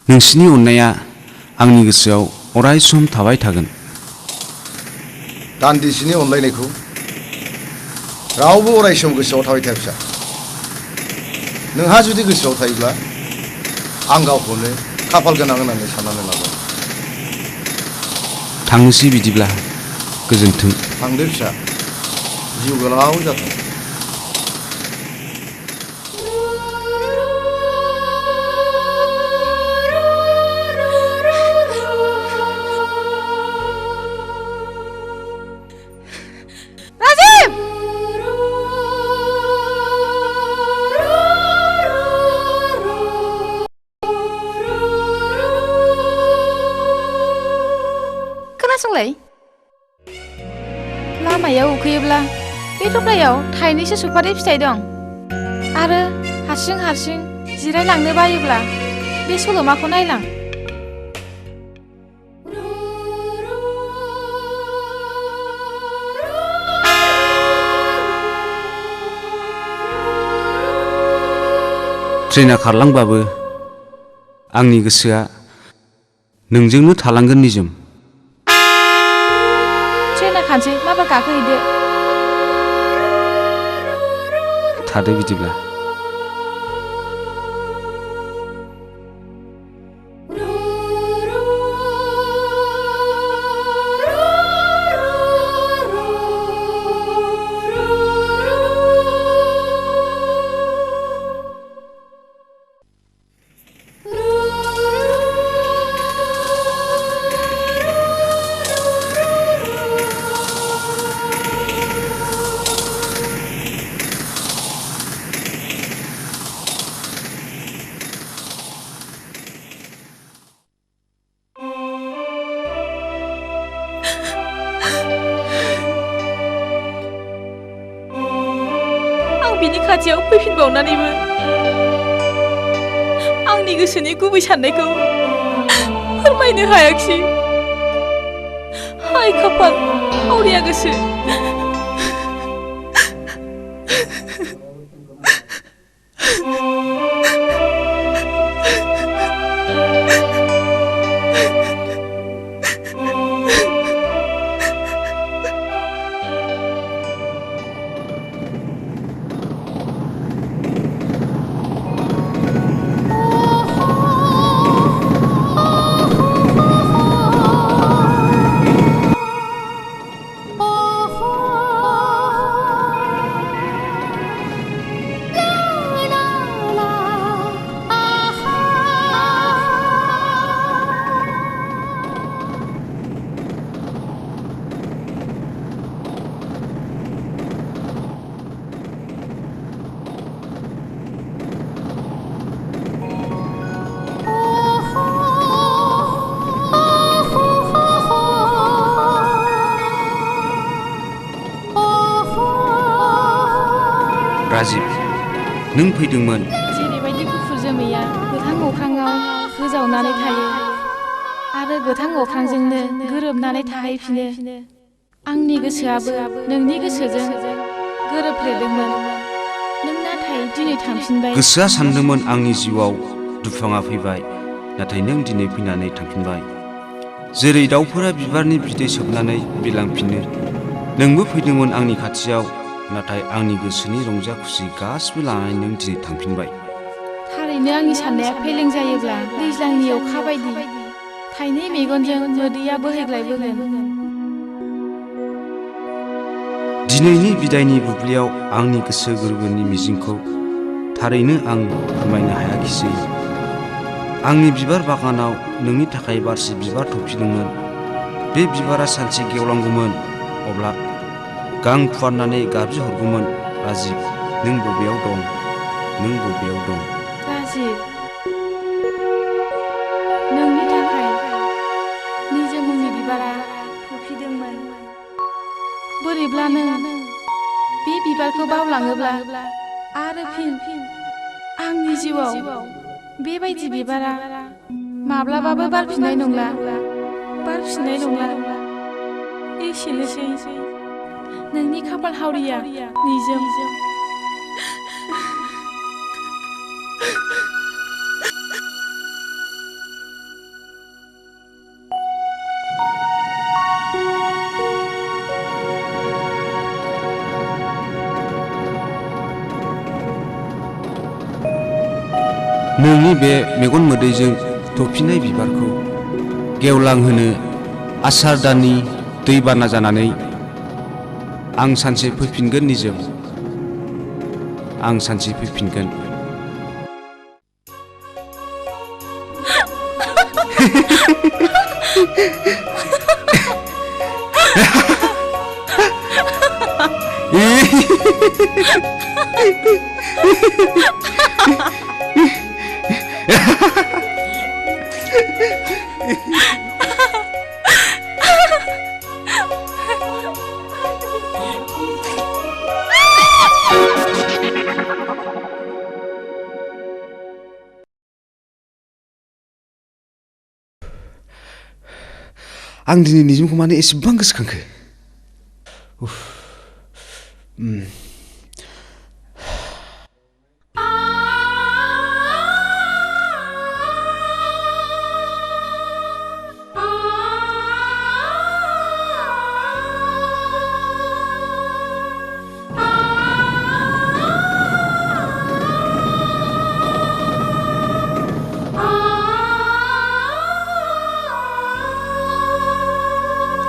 नोंसिनि अननाया आंनि गोसोआव अराय सम थाबाय थागोन। दान्दिसेनि अनलायनायखौ रावबो अराय सम गोसोआव थाबाय थाया फिसा। नोंहा जुदि गोसोआव थायोब्ला आं गावखौनो खाफाल गोनां होननानै साननानै लागोन। थांनोसै बिदिब्ला, गोजोन्थों। थांदो फिसा, जिउ गोलाव जाथों। खोनासंलाय, लामायाव उखैयोब्ला बे थफ्लायाव थाइनैसो सुपारि फिथाइ दं। आरो हारसिं हारसिं जिरायलांनो बायोब्ला बे सल'माखौ नायलां। ट्रेना खारलांबाबो आंनि गोसोआ नोंजोंनो थालांगोन निजोम। ट्रेना खानसै, माबा गाखोहैदो। थादो बिदिब्ला। आं बिनि खाथियाव फैफिनबावनानैबो आंनि गोसोनि गुबै साननायखौ फोरमायनो हायाखिसै। हाय खाफाल, हावरिया गोसो। राजिब, नों फैदोंमोन। जेरैबायदि गुफुर जोमैया गोथां अख्राङाव गोजावनानै थायो आरो गोथां अख्रांजोंनो गोरोबनानै थाहैफिनो, आंनि गोसोआबो नोंनि गोसोजों गोरोबफ्लेदोंमोन। नों नाथाय दिनै थांफिनबाय। गोसोआ सानदोंमोन आंनि जिउआव दुफाङा फैबाय, नाथाय नों दिनै फैनानै थांफिनबाय। जेरै दाउफोरा बिबारनि बिदै सोबनानै बिरलांफिनो, नोंबो फैदोंमोन आंनि खाथियाव, नाथाय आंनि गोसोनि रंजा खुसि गासिबो लानानै नों दिनै थांफिनबाय। थारैनो आंनि साननाया फेलें जायोब्ला दैज्लांनि अखा बायदि थाइनै मेगनजों मोदैया बोहैग्लायबोगोन। दिनैनि बिदायनि बुब्लियाव आंनि गोसो गोरबोनि मिजिंखौ थारैनो आं फोरमायनो हायाखिसै। आंनि बिबार बागानाव नोंनि थाखाय बारसे बिबार थफिदोंमोन। बे बिबारा सानसे गेवलांगौमोन, अब्ला गां फुवारनानै गाबज्रिहरगौमोन, राजिब, नों बबेयाव दं? नों बबेयाव दं? राजिब, नोंनि थाखाय निजोमनि बिबारा थफिदोंमोन। बोरैब्ला नों बे बिबारखौ बावलाङोब्ला आरो फिन आंनि जिउआव बेबायदि बिबारा माब्लाबाबो बारफिननाय नंला। एसेनोसै नोंनि खाफाल हावरिया निजोम। नोंनि बे मेगन मोदैजों थफिनाय बिबारखौ गेवलांहोनो आसार दाननि दैबाना जानानै आं सानसे फैफिनगोन निजोम, आं सानसे फैफिनगोन। आं दिनै निजोमखौ मानो एसेबां गोसोखांखो?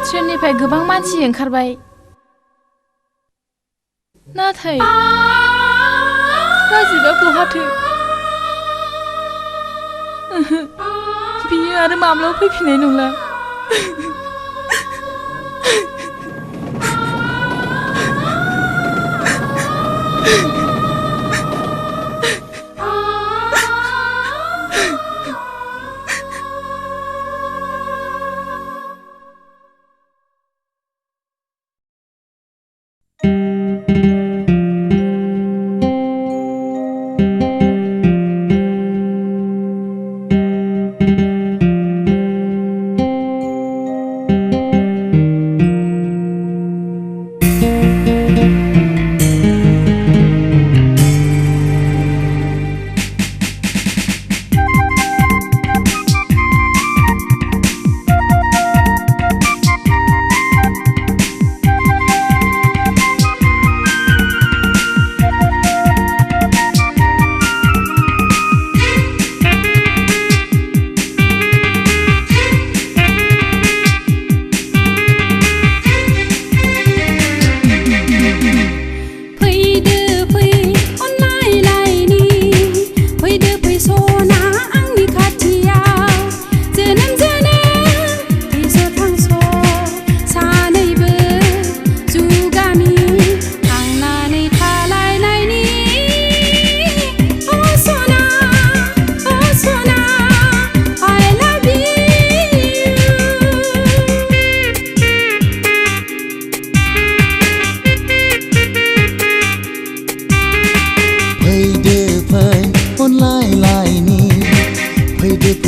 ट्रेननिफ्राय गोबां मानसि ओंखारबाय, नाथाय राजिबा बहाथो? बियो आरो माब्लाबा फैफिननाय नंला।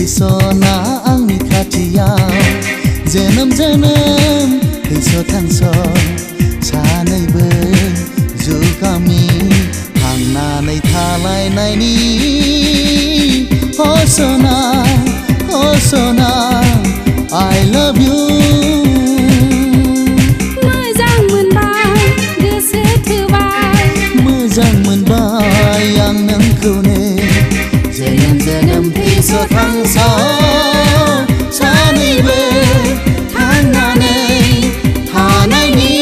सना आंनि खाथियाव जोनोम जोनोम थैस' थांस' सानैबो जुगामि थांनानै थालायनायनि सना I love you मोजां मोनबाय गोसो थोबाय मोजां मोनबाय आं नोंखौनो जोनोम जोनोम थैस' थांस' सानैबो थांनानै थानायनि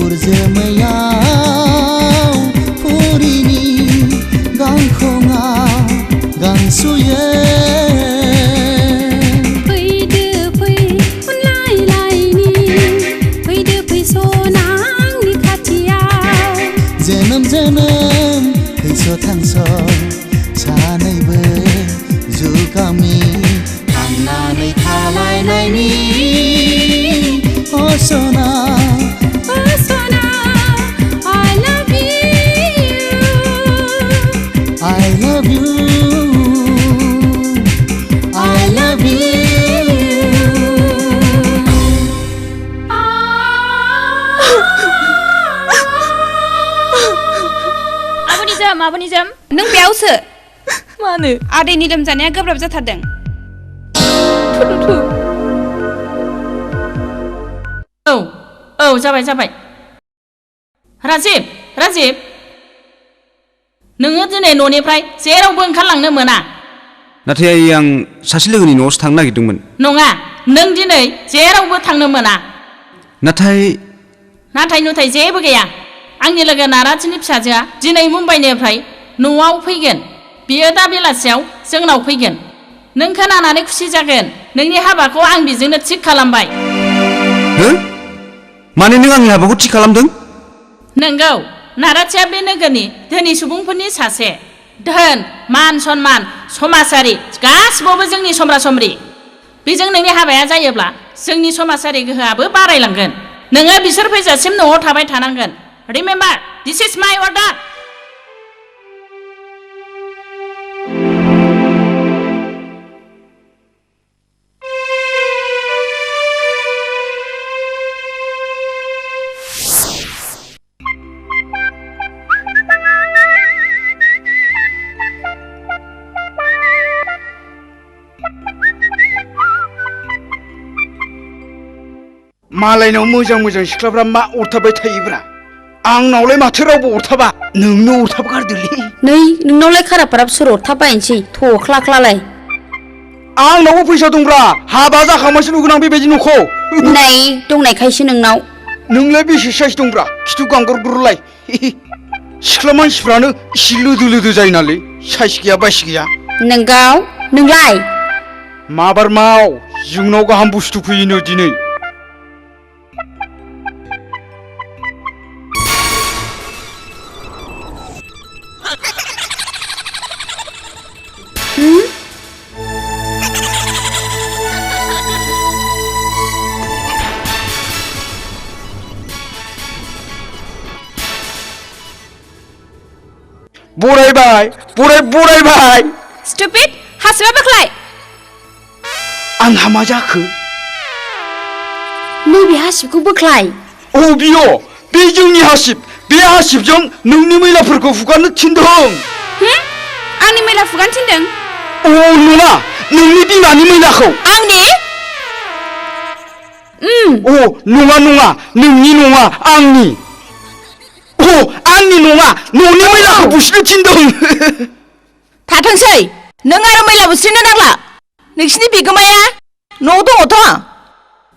गुफुर जोमैयाव फुरिनि गांखङाव गांसुयो फैदो फै अनलायलायनि फैदो फै सनांनि खाथियाव जोनोम जोनोम थैस' थांस' सानैबो जुगामि थांनानै थालायनायनि सना I love you I love you आब'निजोम नों बेयावसो मानो आदैनि लोमजानाया गोब्राब जाथारदों औ जाबाय राजिब नोङो दिनै न'निफ्राय जेरावबो ओंखारलांनो मोना नाथाय आं सासे लोगोनि न'आवसो थांनो नागिरदोंमोन नङा नों दिनै जेरावबो थांनो मोना नाथाय नुथाय जेबो गैया आंनि लोगो नाराथिनि फिसाजोआ दिनै मुम्बाइनिफ्राय न'आव फैगोन बियो दा बेलासियाव जोंनाव फैगोन नों खोनानानै खुसि जागोन नोंनि हाबाखौ आं बेजोंनो थिग खालामबाय हो माने नों आंनि हाबाखौ थि खालामदों नंगौ नाराथिया बे नोगोरनि धोनि सुबुंफोरनि सासे धोन मान सन्मान समाजारि गासिबावबो जोंनि समरा समरि बेजों नोंनि हाबाया जायोब्ला जोंनि समाजारि गोहोआबो बारायलांगोन नोङो बिसोर फैजासिम न'आव थाबाय थानांगोन रिमेम्बार दिस इज माय अर्डार मालायनाव मोजां सिख्लाफ्रा मा अरथाबबाय थायोब्रा आंनावलाय माथो रावबो अरथाबा नोंनो अरथाब गारदोलै नै नोंनावलाय खाराब सोर अरथाबबायनोसै थख्लाख्लालाय आंनावबो फैसा दंब्रा हाबा जाखांबासो नुगोन आं बेबायदि न'खौ नै दंनायखायसो नोंनाव नोंलाय बेसे साइज दंब्रा खिथु गांगरगुरलाय सिख्ला मानसिफ्रानो इसे लोदो जायो नालै साइज गैया बाइस गैया नोंगाव नोंलाय माबार माव जोंनाव गाहाम बुस्थु फैयोनो दिनै बरायबाय स्टुपिड हासिबा बोख्लाय आंहा मा जाखो नैबे हासिबखौ बोख्लाय औ बियो बे जोंनि हासिब बे हासिबजों नोंनि मैलाफोरखौ फुगारनो थिनदों आंनि मैला फुगारनो थिनदों अ नङा नोंनि बिमानि मैलाखौ आंनि अ नङा नोंनि नङा आंनि अ आंनि नङा न'नि मैलाखौ बुस्रिनो थिनदों थाथोंसै नों आरो मैला बुस्रिनो नांला नोंसिनि बिगोमाया न'आव दङथ'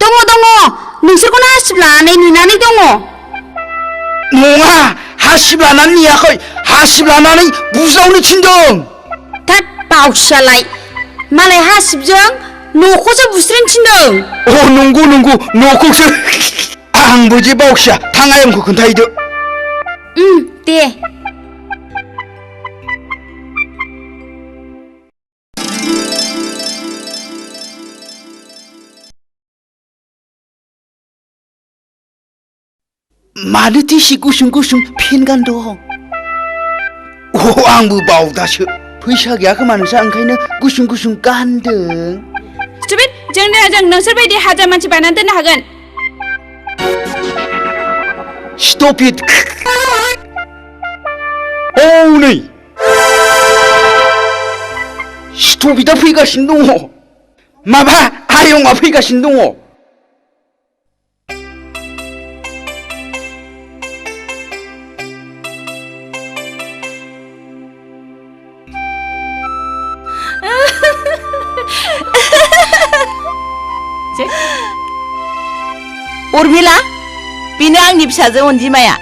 दङ नोंसोरखौनो हासिब लानानै नेनानै दङ नङा हासिब लानानै नेयाखै हासिब लानानै बुज्रावनो थिनदों थाद बावसियालाय मालाय हासिबजों न'खौसो बुस्रिनो थिनदों अ नंगौ न'खौसो आंबो जे बावसिया थां आयंखौ खोन्थाहैदो दे मानोथो एसे गुसुं फेन गानदों अ आंबो बावदासो फैसा गैया खोमा नोंसा ओंखायनो गुसुं गानदों स्टुपिड जों नोंसोर बायदि हाजार मानसि बायनानै दोननो हागोन स्टप इट औ नै स्टपिटआ फैगासिनो दङ माबा आयंआ फैगासिनो दङ उर्मिला बेनो आंनि फिसाजो अनजिमाया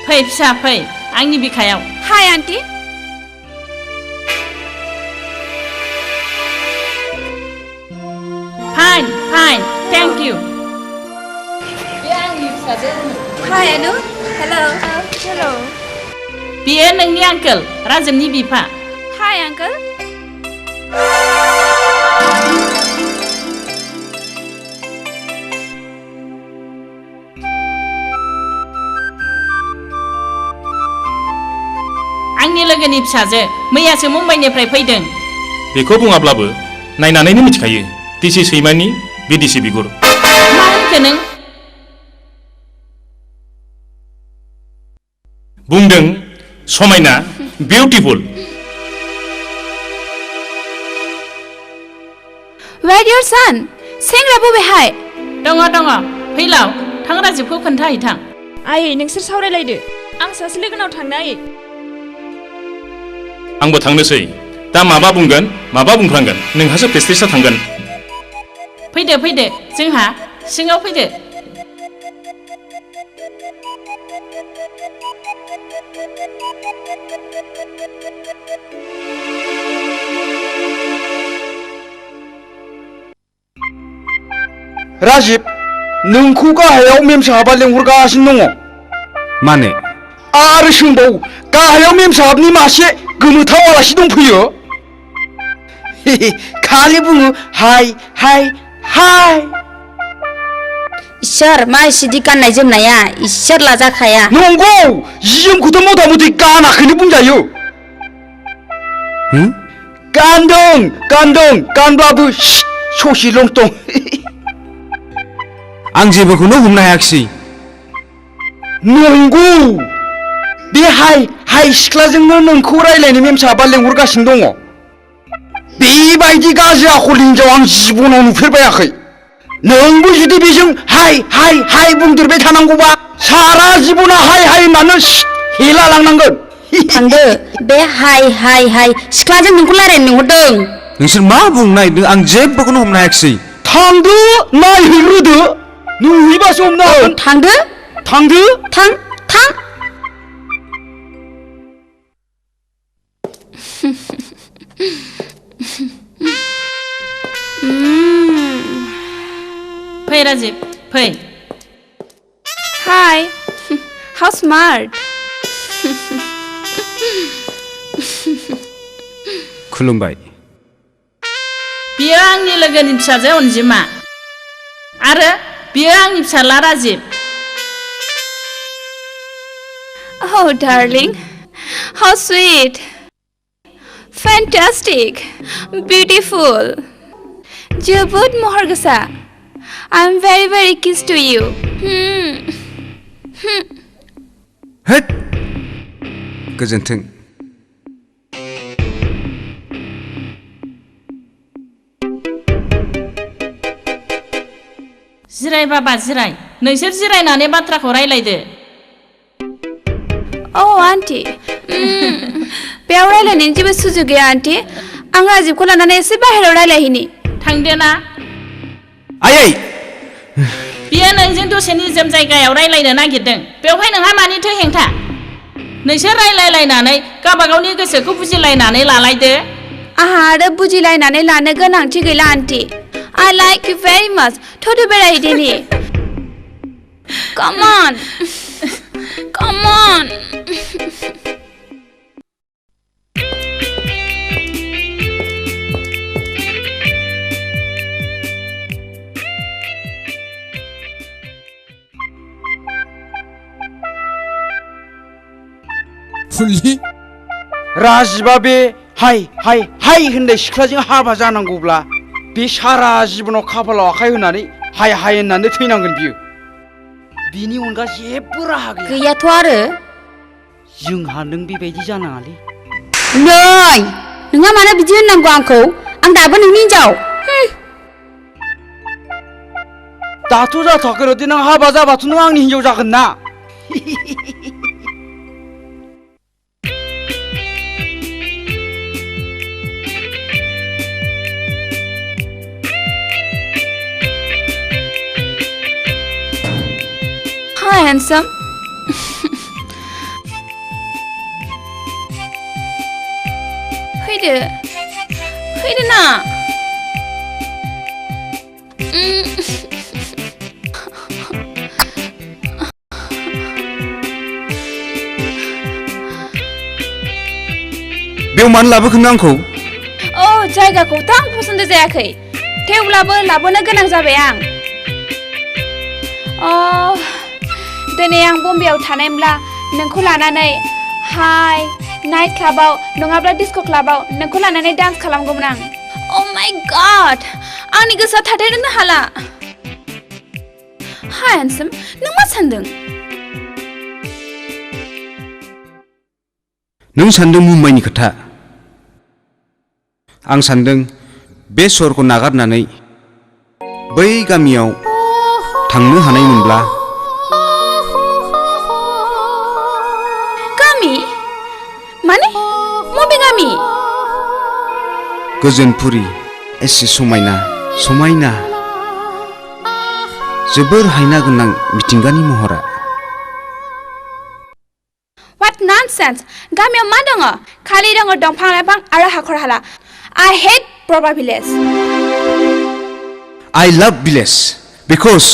फै फिसा फै आंनि बिखायाव हाय aunty fine fine thank you बे आंनि फिसाजो हाय अनु हेलो हेलो बियो नोंनि आंकोल राजिबनि बिफा हाय आंकोल आंनि लोगोनि फिसाजो मैयासो मुम्बाइनिफ्राय फैदों बेखौ बुङाब्लाबो नायनानैनो मिथिखायो दिसि सैमानि बिदिसि बिगुर मा होनखो नों बुंदों समायना बिउटिफुल Where your son? सेंग्रा बबेहाय? दङ दङ फैलाव थां राजिबखौ खोन्थाहैथां आयै नोंसोर सावरायलायदो आं सासे लोगोनाव थांनो आयै आंबो थांनोसै दा माबा बुंगोन माबा बुंफ्लांगोन नोंहासो प्रेस्टिजआ थांगोन फैदो फैदो जोंहा सिङाव फैदो राजिब नोंखौ गाहायाव मेम साहाबा लेंहरगासिनो दङ माने आरो सोंबाव गाहायाव मेम साहाबनि मासे गोमोथाव आलासि दंफैयो खालि बुङो हाय हाय हाय इसोर मा सिदि गाननाय जोमनाया इसोर लाजाखाया नंगौ जि जोमखौथ' मथा मथि गानाखैनो बुंजायो गानदों गानब्लाबो ससे लंथं आं जेबोखौनो हमनो हायाखिसै नंगौ बे हाय सिख्लाजोंनो नोंखौ रायलायनो मेम साहाबा लेंहरगासिनो दङ बेबायदि गाज्रि आखल हिनजाव आं जिबनाव नुफेरबायाखै नोंबो जुदि बेजों हाय बुंदेरबाय थानांगौबा सारा जिबना हाय होननानै हेला लांनांगोन थांदो बे हाय सिख्लाजों नोंखौ रायलायनो लिंहरदों नोंसोर मा बुंनो नागिरदों आं जेबोखौनो हमनो हायाखिसै थांदो नायहैग्रोदो नुहैबासो हमनो हागोन थांदो थां फै राजिब फै हाय हाउ स्मार्ट खुलुमबाय बियो आंनि लोगोनि फिसाजो अनजिमा आरो बियो आंनि फिसाला Rajib Oh darling how sweet fantastic beautiful जोबोद महर गोसा I'm very kissed to you होद गोजोन्थों जिराय बाबा जिराय नोंसोर जिरायनानै बाथ्राखौ रायलायदो Oh आन्टी बेयाव रायलायनायनि जेबो सुजुग गैया आन्टी आं राजिबखौ लानानै एसे बाहेरायाव रायलायहैनि थांदो ना आयै बियो नोंजों दसे निजोम जायगायाव रायलायनो नागिरदों बेवहाय नोंहा मानिथो हेंथा नोंसोर रायलायलायनानै गावबा गावनि गोसोखौ बुजिलायनानै लालायदो आहा आरो बुजिलायनानै लानो गोनांथि गैला aunty I like you very much थौदो बेरायहैदिनि Come on फुलि राजिबा बे हाय होननाय सिख्लाजों हाबा जानांगौब्ला बे सारा जिबनाव खाफालाव आखाइ होनानै हाय होननानै थैनांगोन बियो बिनि अनगा जेबो राहा गैयाथ' आरो जोंहा नों बेबायदि जानाङालै नै नोंहा मानो बिदि होननांगौ आंखौ आं दाबो नोंनि हिनजाव दाथ' जाथ'वाखै र' देनां हाबा जाबाथ' नों आंनि हिनजाव जागोन ना हाय हेन्डसम फैदो फैदो ना बेयाव मानो लाबोखो नों आंखौ औ जायगाखौथ' आं पसन्द जायाखै थेवब्लाबो लाबोनो गोनां जाबाय आं दिनै आं बम्बेआव थानायमोनब्ला नोंखौ लानानै हाय नाइट क्लाबाव नङाब्ला डिस्क' क्लाबाव नोंखौ लानानै डान्स खालामगौमोन आं अ माय गड आंनि गोसोआ थाथारनो हाला हाय हेन्डसम नों मा सान्दों नों सान्दों मुम्बाइनि खोथा आं सान्दों बे सहरखौ नागारनानै बै गामियाव थांनो हानायमोनब्ला गामि माने मबे गामि गोजोनपुरि एसे समायना समायना जोबोर हायना गोनां मिथिंगानि महरा What nonsense गामियाव मा दङ खालि दङ दंफां लाइफां आरो हाखर हाला I hate proper village I love village because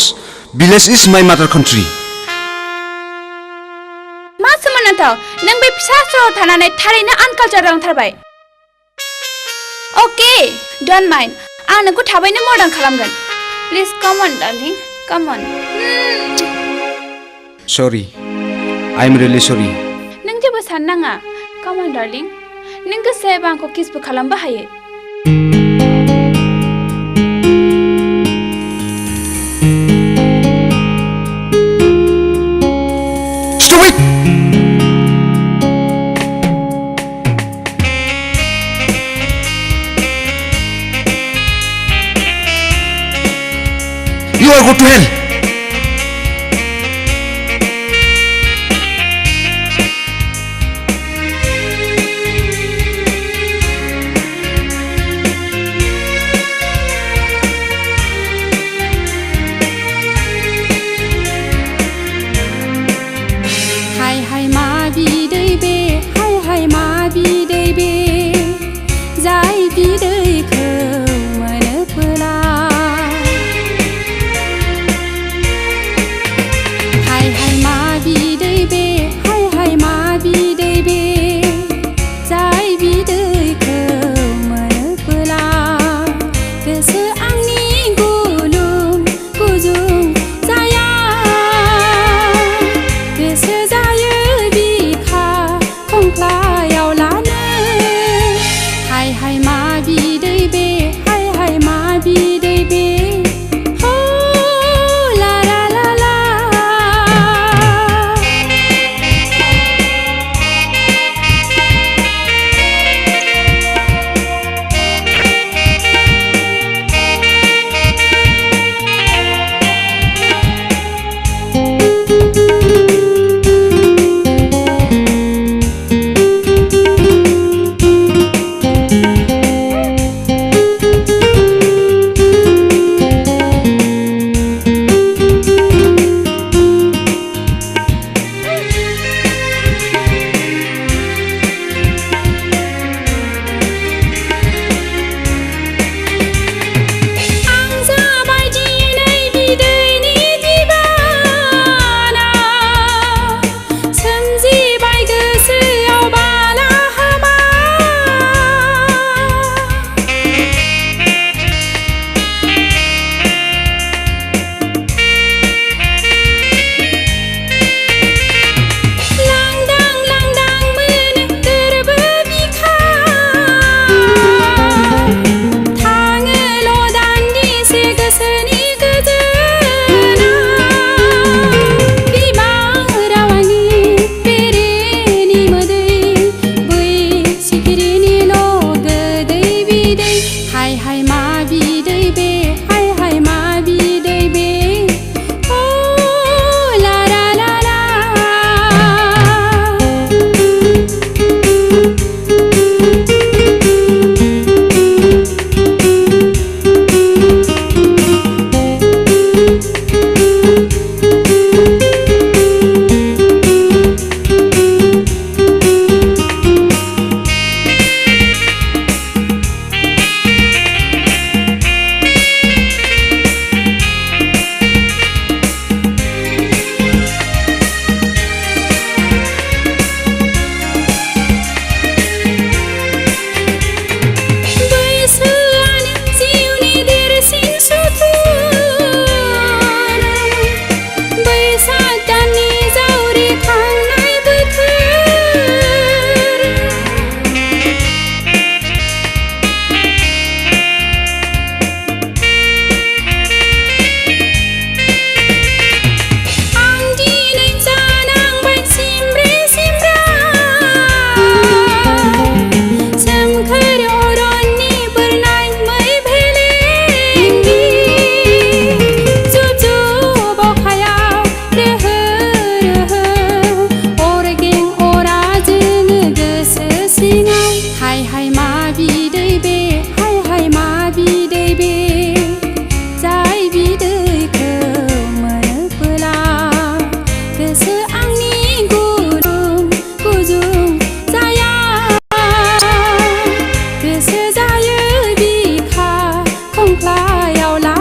village is my mother country मा सोमोनांथाव नों बे फिसा सहराव थानानै थारैनो आनकालचार रोंथारबाय Okay don't mind आं नोंखौ थाबैनो मर्डान खालामगोन Please come on darling come on Sorry I'm really sorry नों जेबो साननाङा Come on darling नों गोसो जायोबा आंखौ किसबो खालामबो हायो Stupid You are go to hell हाय मा बिदै बे हाय मा बिदै बे जाय बिदैखौ मोनोब्ला हायाव ला